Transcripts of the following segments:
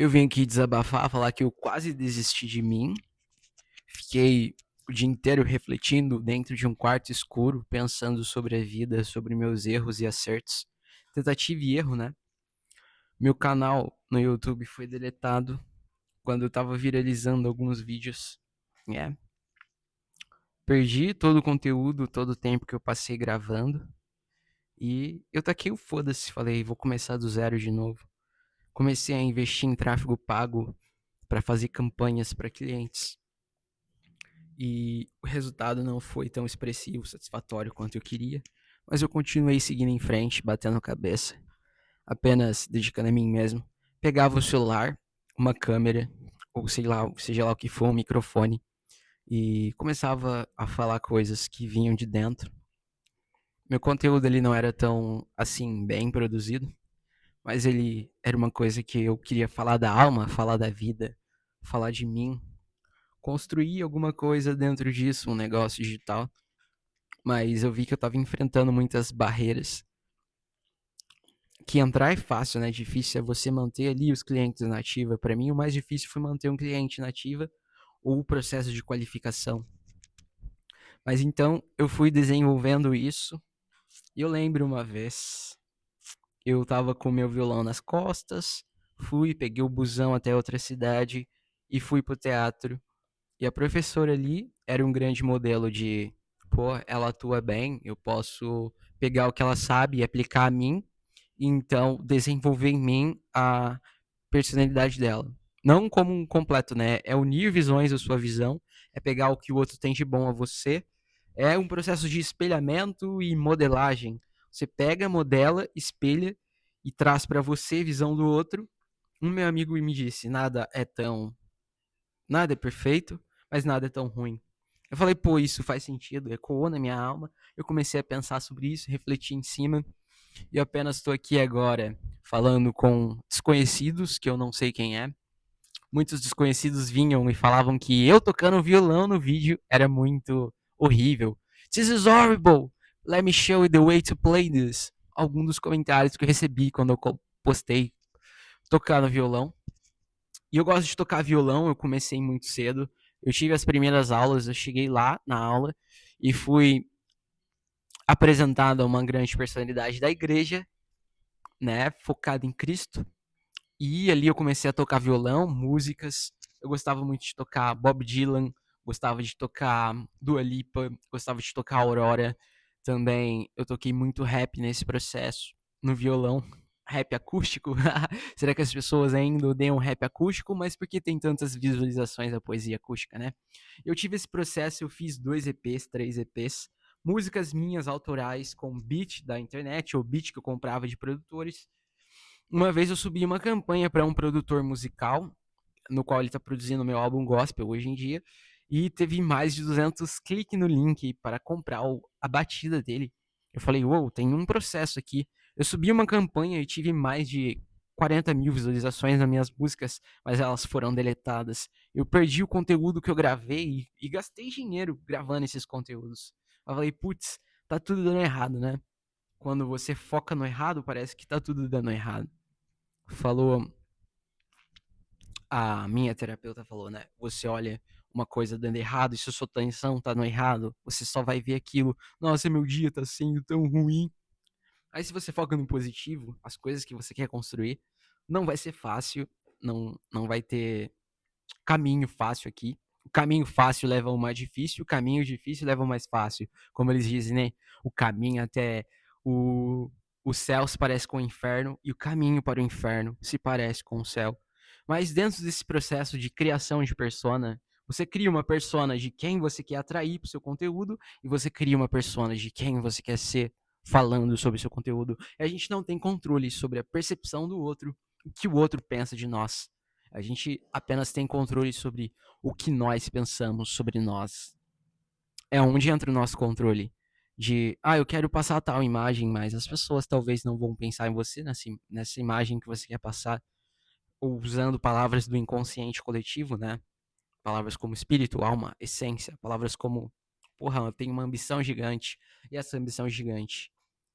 Eu vim aqui desabafar, falar que eu quase desisti de mim. Fiquei o dia inteiro refletindo dentro de um quarto escuro, pensando sobre a vida, sobre meus erros e acertos. Tentativa e erro, né? Meu canal no YouTube foi deletado quando eu tava viralizando alguns vídeos. É. Perdi todo o conteúdo, todo o tempo que eu passei gravando. E eu taquei o foda-se. Falei, vou começar do zero de novo. Comecei a investir em tráfego pago para fazer campanhas para clientes. E o resultado não foi tão expressivo, satisfatório quanto eu queria, mas eu continuei seguindo em frente, batendo cabeça, apenas dedicando a mim mesmo. Pegava o celular, uma câmera, ou sei lá, seja lá o que for, um microfone, e começava a falar coisas que vinham de dentro. Meu conteúdo ali não era tão, assim, bem produzido, mas ele era uma coisa que eu queria falar da alma, falar da vida, falar de mim, construir alguma coisa dentro disso, um negócio digital. Mas eu vi que eu tava enfrentando muitas barreiras. Que entrar é fácil, né? Difícil é você manter ali os clientes na ativa. Para mim, o mais difícil foi manter um cliente na ativa ou o processo de qualificação. Mas então eu fui desenvolvendo isso. E eu lembro uma vez, eu tava com meu violão nas costas, fui, peguei o busão até outra cidade e fui pro teatro. E a professora ali era um grande modelo de, pô, ela atua bem, eu posso pegar o que ela sabe e aplicar a mim, e então desenvolver em mim a personalidade dela. Não como um completo, né? É unir visões da sua visão, é pegar o que o outro tem de bom a você. É um processo de espelhamento e modelagem. Você pega, modela, espelha e traz para você a visão do outro. Um meu amigo me disse: nada é perfeito, mas nada é tão ruim. Eu falei, pô, isso faz sentido, ecoou na minha alma. Eu comecei a pensar sobre isso, refletir em cima, e apenas estou aqui agora falando com desconhecidos, que eu não sei quem é. Muitos desconhecidos vinham e falavam que eu tocando violão no vídeo era muito horrível. This is horrible! Let me show you the way to play this. Alguns dos comentários que eu recebi quando eu postei tocando violão. E eu gosto de tocar violão, eu comecei muito cedo. Eu tive as primeiras aulas, eu cheguei lá na aula e fui apresentado a uma grande personalidade da igreja, né, focado em Cristo. E ali eu comecei a tocar violão, músicas. Eu gostava muito de tocar Bob Dylan, gostava de tocar Dua Lipa, gostava de tocar Aurora. Também eu toquei muito rap nesse processo, no violão. Rap acústico? Será que as pessoas ainda odeiam rap acústico? Mas por que tem tantas visualizações da poesia acústica, né? Eu tive esse processo, eu fiz 2 EPs, 3 EPs, músicas minhas autorais com beat da internet, ou beat que eu comprava de produtores. Uma vez eu subi uma campanha para um produtor musical, no qual ele está produzindo meu álbum gospel hoje em dia, e teve mais de 200 cliques no link para comprar a batida dele. Eu falei, uou, tem um processo aqui. Eu subi uma campanha e tive mais de 40 mil visualizações nas minhas músicas, mas elas foram deletadas. Eu perdi o conteúdo que eu gravei e gastei dinheiro gravando esses conteúdos. Eu falei, putz, tá tudo dando errado, né? Quando você foca no errado, parece que tá tudo dando errado. Falou, a minha terapeuta falou, né? Você olha uma coisa dando errado e se a sua atenção tá no errado, você só vai ver aquilo. Nossa, meu dia tá sendo tão ruim. Aí se você foca no positivo, as coisas que você quer construir, não vai ser fácil, não vai ter caminho fácil aqui. O caminho fácil leva ao mais difícil, o caminho difícil leva ao mais fácil. Como eles dizem, né? O caminho até o, o céu se parece com o inferno e o caminho para o inferno se parece com o céu. Mas dentro desse processo de criação de persona, você cria uma persona de quem você quer atrair para o seu conteúdo e você cria uma persona de quem você quer ser falando sobre o seu conteúdo. E a gente não tem controle sobre a percepção do outro, o que o outro pensa de nós. A gente apenas tem controle sobre o que nós pensamos sobre nós. É onde entra o nosso controle. De, eu quero passar tal imagem, mas as pessoas talvez não vão pensar em você nessa imagem que você quer passar, ou usando palavras do inconsciente coletivo, né? Palavras como espírito, alma, essência, palavras como, porra, eu tenho uma ambição gigante, e essa ambição gigante,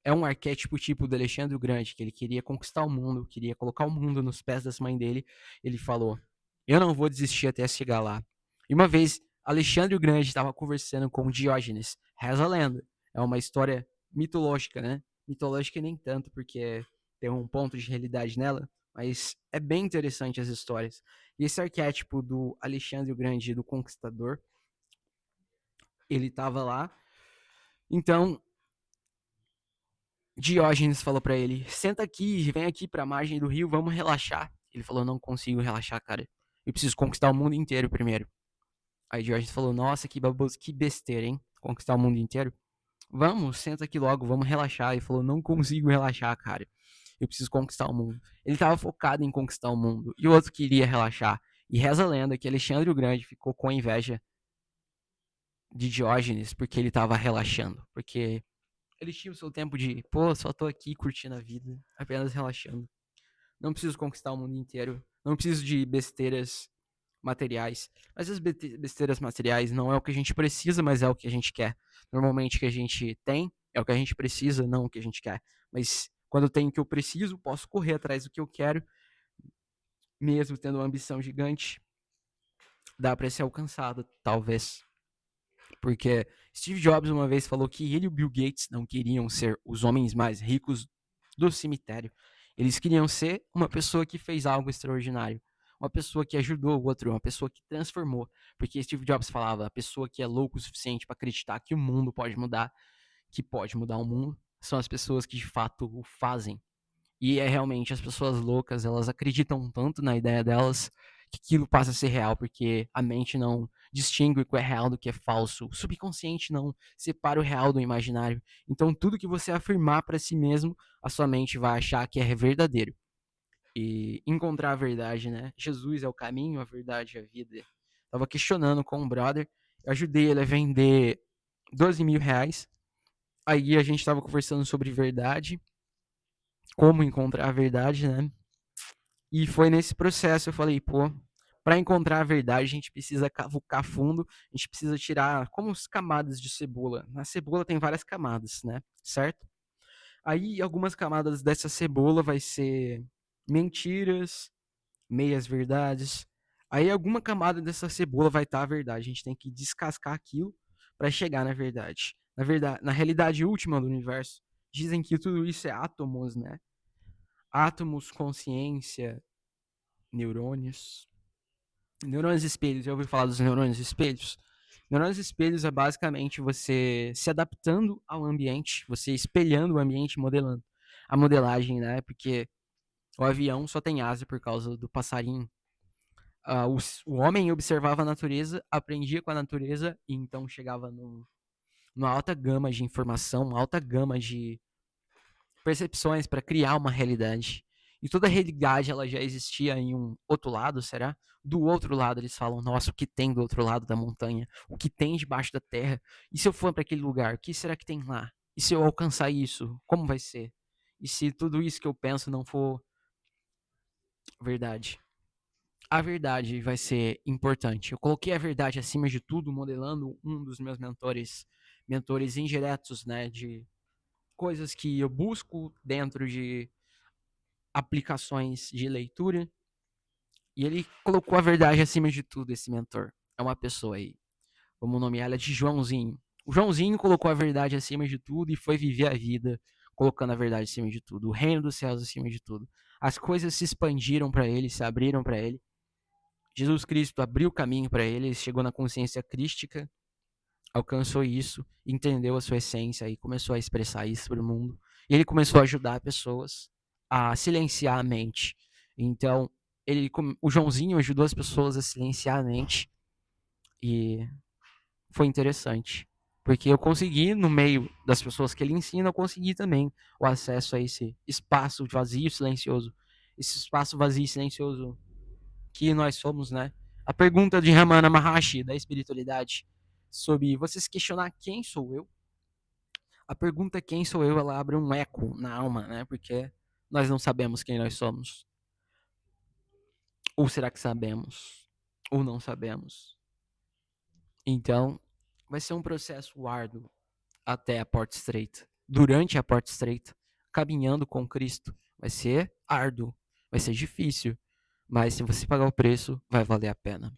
é um arquétipo tipo do Alexandre o Grande, que ele queria conquistar o mundo, queria colocar o mundo nos pés das mães dele. Ele falou: eu não vou desistir até chegar lá. E uma vez, Alexandre o Grande estava conversando com Diógenes. Reza a lenda. É uma história mitológica, né? Mitológica nem tanto, porque tem um ponto de realidade nela, mas é bem interessante as histórias. E esse arquétipo do Alexandre o Grande, do conquistador, ele estava lá. Então, Diógenes falou para ele: senta aqui, vem aqui para a margem do rio, vamos relaxar. Ele falou: não consigo relaxar, cara. Eu preciso conquistar o mundo inteiro primeiro. Aí Diógenes falou: nossa, que baboso, que besteira, hein? Conquistar o mundo inteiro. Vamos, senta aqui logo, vamos relaxar. Ele falou: não consigo relaxar, cara. Eu preciso conquistar o mundo. Ele estava focado em conquistar o mundo. E o outro queria relaxar. E reza a lenda que Alexandre o Grande ficou com inveja de Diógenes porque ele estava relaxando. Porque ele tinha o seu tempo de, pô, só tô aqui curtindo a vida, apenas relaxando. Não preciso conquistar o mundo inteiro. Não preciso de besteiras materiais. Mas as besteiras materiais não é o que a gente precisa, mas é o que a gente quer. Normalmente o que a gente tem é o que a gente precisa, não o que a gente quer. Mas quando eu tenho o que eu preciso, posso correr atrás do que eu quero, mesmo tendo uma ambição gigante. Dá para ser alcançado, talvez. Porque Steve Jobs uma vez falou que ele e o Bill Gates não queriam ser os homens mais ricos do cemitério. Eles queriam ser uma pessoa que fez algo extraordinário. Uma pessoa que ajudou o outro, uma pessoa que transformou. Porque Steve Jobs falava, a pessoa que é louco o suficiente para acreditar que o mundo pode mudar, que pode mudar o mundo, são as pessoas que de fato o fazem. E é realmente as pessoas loucas, elas acreditam tanto na ideia delas que aquilo passa a ser real, porque a mente não distingue o que é real do que é falso. O subconsciente não separa o real do imaginário. Então, tudo que você afirmar para si mesmo, a sua mente vai achar que é verdadeiro. E encontrar a verdade, né? Jesus é o caminho, a verdade e a vida. Tava questionando com um brother, eu ajudei ele a vender 12 mil reais. Aí a gente tava conversando sobre verdade, como encontrar a verdade, né? E foi nesse processo eu falei, pô, para encontrar a verdade a gente precisa cavucar fundo, a gente precisa tirar como as camadas de cebola. Na cebola tem várias camadas, né? Certo? Aí algumas camadas dessa cebola vai ser mentiras, meias verdades. Aí alguma camada dessa cebola vai estar a verdade. A gente tem que descascar aquilo para chegar na verdade. Na verdade, na realidade última do universo, dizem que tudo isso é átomos, né? Átomos, consciência, neurônios. Neurônios espelhos, já ouviu falar dos neurônios espelhos? Neurônios espelhos é basicamente você se adaptando ao ambiente, você espelhando o ambiente, modelando. A modelagem, né? Porque o avião só tem asa por causa do passarinho. O homem observava a natureza, aprendia com a natureza e então chegava numa alta gama de informação, uma alta gama de percepções para criar uma realidade. E toda realidade ela já existia em um outro lado, será? Do outro lado eles falam, nossa, o que tem do outro lado da montanha? O que tem debaixo da terra? E se eu for para aquele lugar, o que será que tem lá? E se eu alcançar isso, como vai ser? E se tudo isso que eu penso não for verdade? A verdade vai ser importante. Eu coloquei a verdade acima de tudo, modelando um dos meus mentores indiretos, né, de coisas que eu busco dentro de aplicações de leitura. E ele colocou a verdade acima de tudo, esse mentor. É uma pessoa aí. Vamos nomear ela de Joãozinho. O Joãozinho colocou a verdade acima de tudo e foi viver a vida colocando a verdade acima de tudo. O reino dos céus acima de tudo. As coisas se expandiram para ele, se abriram para ele. Jesus Cristo abriu o caminho para ele, ele chegou na consciência crística, alcançou isso, entendeu a sua essência e começou a expressar isso para o mundo. E ele começou a ajudar pessoas a silenciar a mente. Então, o Joãozinho ajudou as pessoas a silenciar a mente e foi interessante. Porque eu consegui, no meio das pessoas que ele ensina, eu consegui também o acesso a esse espaço vazio e silencioso. Esse espaço vazio e silencioso que nós somos, né? A pergunta de Ramana Maharshi, da espiritualidade, sobre você se questionar quem sou eu, a pergunta quem sou eu, ela abre um eco na alma, né? Porque nós não sabemos quem nós somos. Ou será que sabemos? Ou não sabemos? Então, vai ser um processo árduo até a porta estreita. durante a porta estreita, caminhando com Cristo. Vai ser árduo, vai ser difícil, mas se você pagar o preço, vai valer a pena.